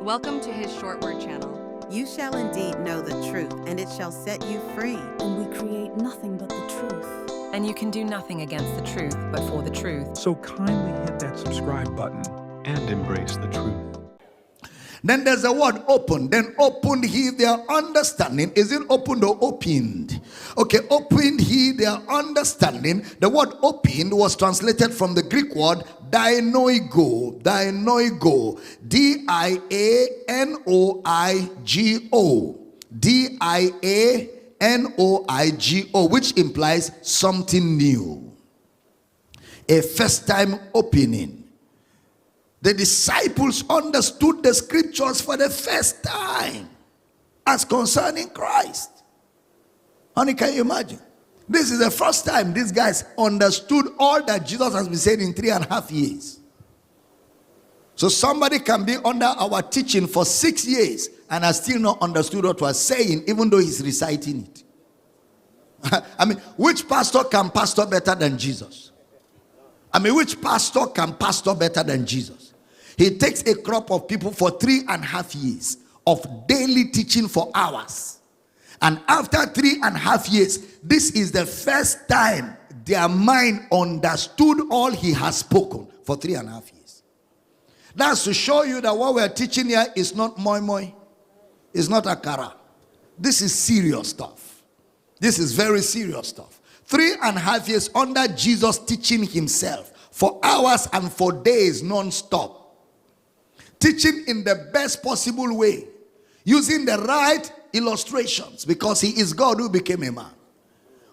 Welcome to his short word channel. You shall indeed know the truth, and it shall set you free. And we create nothing but the truth. And you can do nothing against the truth, but for the truth. So kindly hit that subscribe button and embrace the truth. Then there's a word open. Then opened he their understanding. Is it opened or opened? Okay, opened he their understanding. The word opened was translated from the Greek word dianoigo. Dianoigo. D-I-A-N-O-I-G-O. D-I-A-N-O-I-G-O, which implies something new. A first time opening. The disciples understood the scriptures for the first time as concerning Christ. Honey, can you imagine? This is the first time these guys understood all that Jesus has been saying in 3.5 years. So somebody can be under our teaching for 6 years and has still not understood what we're saying, even though he's reciting it. I mean, which pastor can pastor better than Jesus? Which pastor can pastor better than Jesus? He takes a crop of people for 3.5 years of daily teaching for hours. And after 3.5 years, this is the first time their mind understood all he has spoken for 3.5 years. That's to show you that what we're teaching here is not moi moi. It's not akara. This is serious stuff. This is very serious stuff. 3.5 years under Jesus teaching himself for hours and for days non-stop. Teaching in the best possible way, using the right illustrations, because he is God who became a man.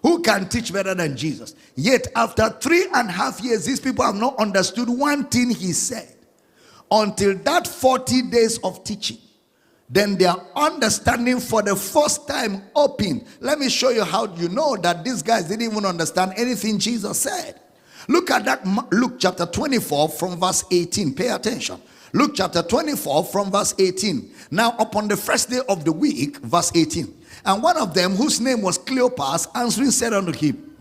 Who can teach better than Jesus? Yet after 3.5 years, these people have not understood one thing he said. Until that 40 days of teaching, then their understanding for the first time opened. Let me show you how you know that these guys didn't even understand anything Jesus said. Look at that, Luke chapter 24 from verse 18. Pay attention. Luke chapter 24 from verse 18. Now upon the first day of the week, verse 18. And one of them, whose name was Cleopas, answering said unto him,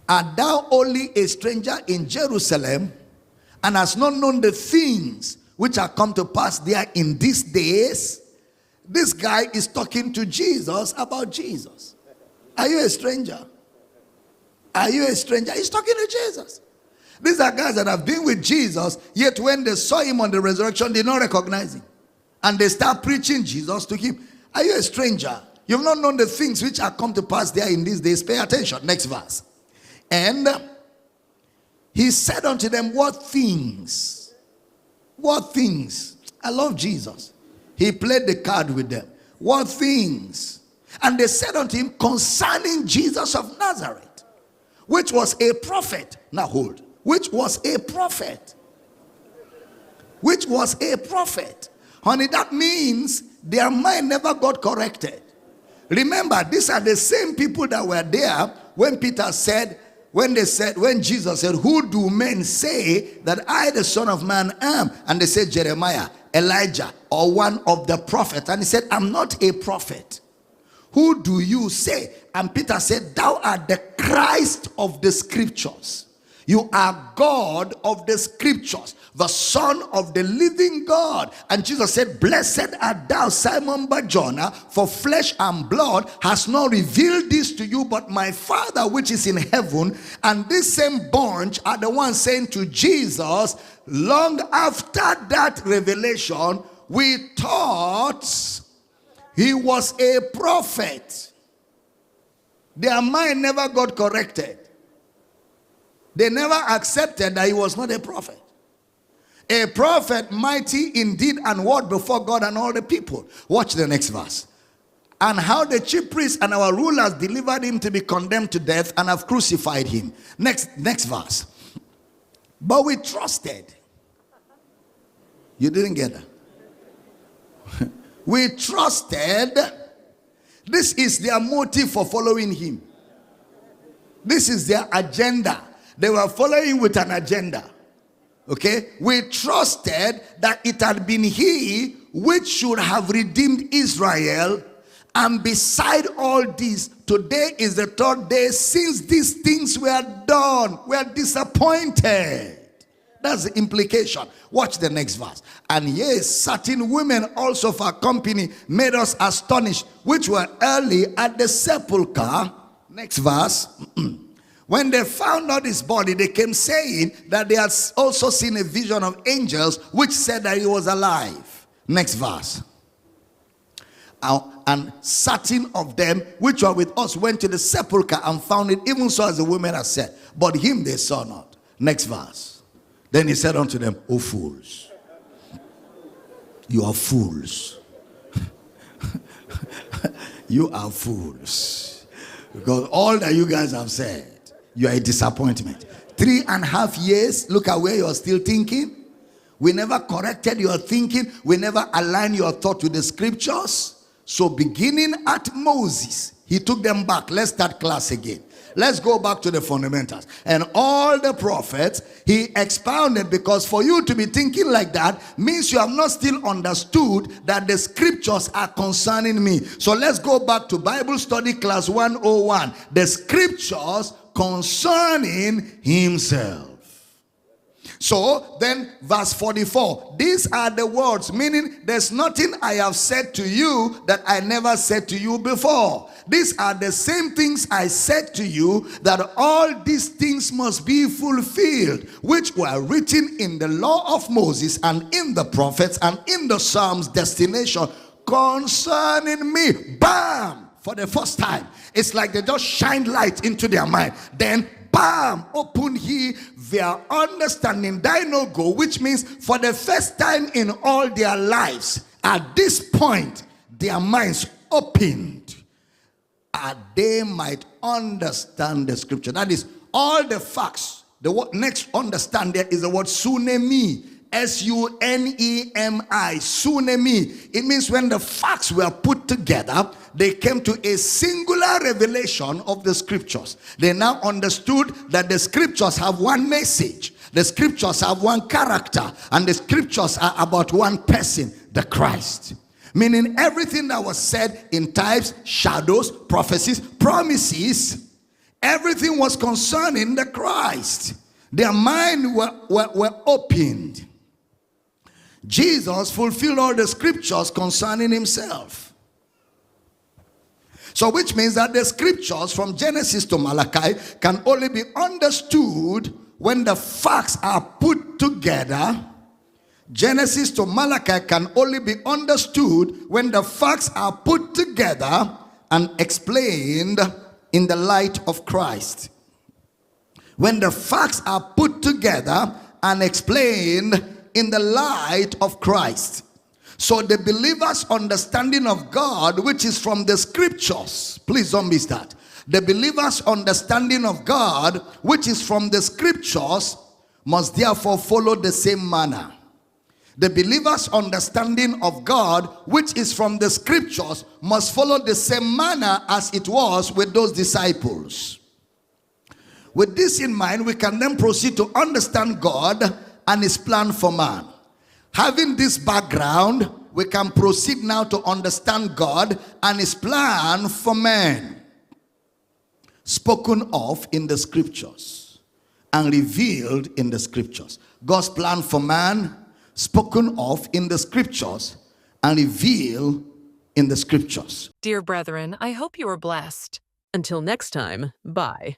Art thou only a stranger in Jerusalem, and hast not known the things which are come to pass there in these days? This guy is talking to Jesus about Jesus. Are you a stranger? Are you a stranger? He's talking to Jesus. These are guys that have been with Jesus, yet when they saw him on the resurrection, they did not recognize him. And they start preaching Jesus to him. Are you a stranger? You've not known the things which are come to pass there in these days. Pay attention. Next verse. And he said unto them, What things? What things? I love Jesus. He played the card with them. What things? And they said unto him, concerning Jesus of Nazareth, which was a prophet. Now hold. Which was a prophet. Which was a prophet. Honey, that means their mind never got corrected. Remember, these are the same people that were there when Peter said, when Jesus said, Who do men say that I, the Son of Man, am? And they said, Jeremiah, Elijah, or one of the prophets. And he said, I'm not a prophet. Who do you say? And Peter said, Thou art the Christ of the scriptures. You are God of the scriptures, the Son of the living God. And Jesus said, Blessed art thou, Simon Bar-Jonah, for flesh and blood has not revealed this to you, but my Father which is in heaven. And this same bunch are the ones saying to Jesus, long after that revelation, we thought he was a prophet. Their mind never got corrected. They never accepted that he was not a prophet. A prophet, mighty in deed and word before God and all the people. Watch the next verse. And how the chief priests and our rulers delivered him to be condemned to death and have crucified him. Next verse. But we trusted. You didn't get that. We trusted. This is their motive for following him. This is their agenda. They were following with an agenda. Okay? We trusted that it had been he which should have redeemed Israel. And beside all this, today is the third day since these things were done. We are disappointed. That's the implication. Watch the next verse. And yes, certain women also of our company made us astonished, which were early at the sepulchre. Next verse. When they found out his body, they came saying that they had also seen a vision of angels, which said that he was alive. Next verse. And certain of them which were with us went to the sepulchre and found it even so as the women had said. But him they saw not. Next verse. Then he said unto them, O fools, you are fools. You are fools. Because all that you guys have said, you are a disappointment. 3.5 years, look at where you are still thinking. We never corrected your thinking. We never aligned your thought with the scriptures. So beginning at Moses, he took them back. Let's start class again. Let's go back to the fundamentals. And all the prophets, he expounded, because for you to be thinking like that means you have not still understood that the scriptures are concerning me. So let's go back to Bible study class 101. The scriptures concerning himself. So then verse 44, these are the words, meaning there's nothing I have said to you that I never said to you before. These are the same things I said to you, that all these things must be fulfilled, which were written in the law of Moses and in the prophets and in the Psalms, destination concerning me. Bam! For the first time, it's like they just shine light into their mind. Then bam, open he their understanding, go, which means for the first time in all their lives, at this point, their minds opened, and they might understand the scripture. That is, all the facts. The word next understand there is the word sunemi. S-U-N-E-M-I, sunemi. It means when the facts were put together, they came to a singular revelation of the scriptures. They now understood that the scriptures have one message, the scriptures have one character, and the scriptures are about one person, the Christ. Meaning everything that was said in types, shadows, prophecies, promises, everything was concerning the Christ. Their mind were opened. Jesus fulfilled all the scriptures concerning himself. So which means that the scriptures from Genesis to Malachi can only be understood when the facts are put together. Genesis to Malachi can only be understood when the facts are put together and explained in the light of Christ. When the facts are put together and explained in the light of Christ. So the believer's understanding of God, which is from the scriptures, please don't miss that. The believer's understanding of God, which is from the scriptures, must therefore follow the same manner. The believer's understanding of God, which is from the scriptures, must follow the same manner as it was with those disciples. With this in mind, we can then proceed to understand God and his plan for man. Having this background, we can proceed now to understand God and his plan for man, spoken of in the scriptures and revealed in the scriptures. God's plan for man, spoken of in the scriptures and revealed in the scriptures. Dear brethren, I hope you are blessed. Until next time, bye.